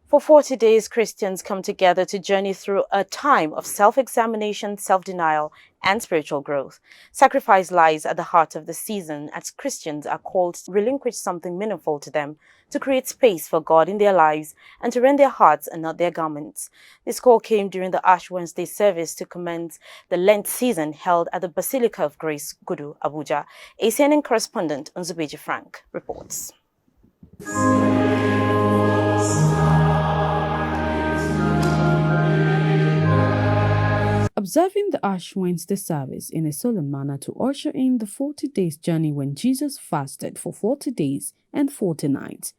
For 40 days, Christians come together to journey through a time of self-examination, self-denial, and spiritual growth. Sacrifice lies at the heart of the season, as Christians are called to relinquish something meaningful to them, to create space for God in their lives, and to rend their hearts and not their garments. This call came during the Ash Wednesday service to commence the Lent season held at the Basilica of Grace, Gudu, Abuja. ACNN correspondent Nzubeji Frank reports. Observing the Ash Wednesday service in a solemn manner to usher in the 40 days journey when Jesus fasted for 40 days and 40 nights,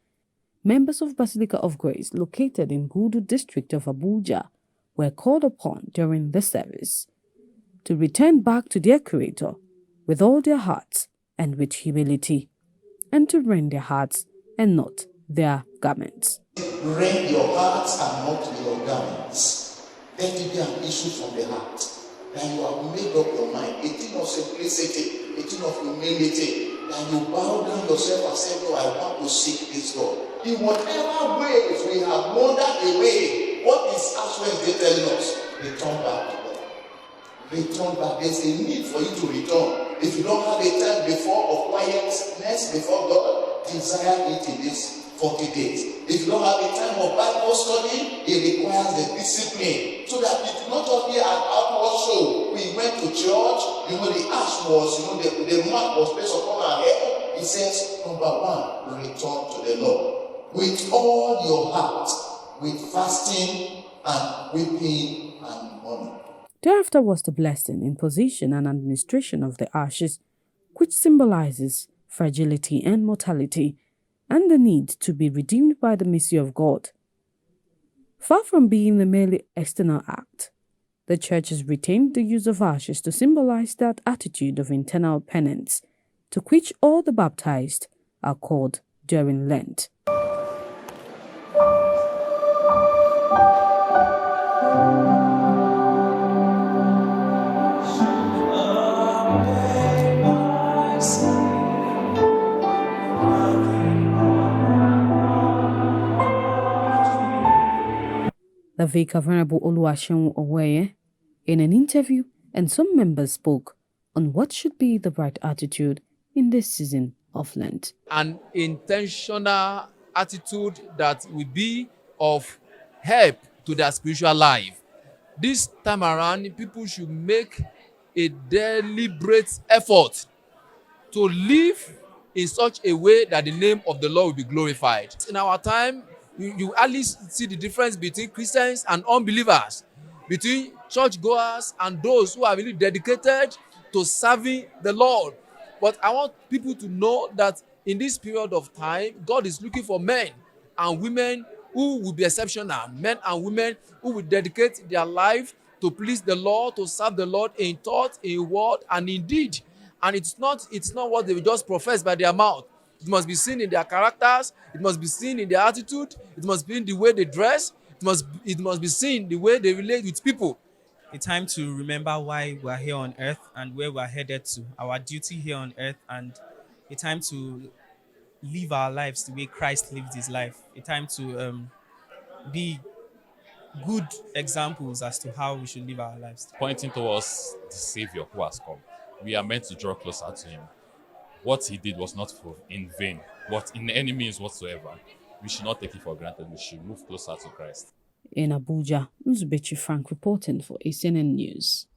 members of Basilica of Grace located in Gudu district of Abuja were called upon during the service to return back to their Creator with all their hearts and with humility, and to rend their hearts and not their garments. Rend your hearts and not your garments. Let it be an issue from the heart. And you have made up your mind. A thing of simplicity, a thing of humility. And you bow down yourself and say, no, I want to seek this God. In whatever ways we have wandered away, what is actually telling us? Return back to God. Return back. There's a need for you to return. If you don't have a time before of quietness before God, desire it in this 40 days. If you don't have a time of Bible study, it requires the discipline. So that it will not just be an outward show. We went to church, the ash was, the mark was placed upon our head. It says, number one, return to the Lord. With all your heart, with fasting and weeping and mourning. Thereafter was the blessing, imposition, and administration of the ashes, which symbolizes fragility and mortality, and the need to be redeemed by the mercy of God. Far from being a merely external act, the Church has retained the use of ashes to symbolize that attitude of internal penance, to which all the baptized are called during Lent. The Vicar Venerable Oluwaseun Oweye, in an interview, and some members spoke on what should be the right attitude in this season of Lent. An intentional attitude that will be of help to their spiritual life. This time around, people should make a deliberate effort to live in such a way that the name of the Lord will be glorified. In our time, you at least see the difference between Christians and unbelievers, between churchgoers and those who are really dedicated to serving the Lord. But I want people to know that in this period of time, God is looking for men and women who will be exceptional, men and women who will dedicate their life to please the Lord, to serve the Lord in thought, in word, and in deed. And it's not what they will just profess by their mouth. It must be seen in their characters. It must be seen in their attitude. It must be in the way they dress. It must be seen the way they relate with people. It's time to remember why we're here on earth and where we're headed to, our duty here on earth, and it's time to live our lives the way Christ lived his life. It's time to be good examples as to how we should live our lives. Pointing towards the Savior who has come. We are meant to draw closer to him. What he did was not in vain, but in any means whatsoever. We should not take it for granted. We should move closer to Christ. In Abuja, Nzubeji Frank reporting for ACNN News.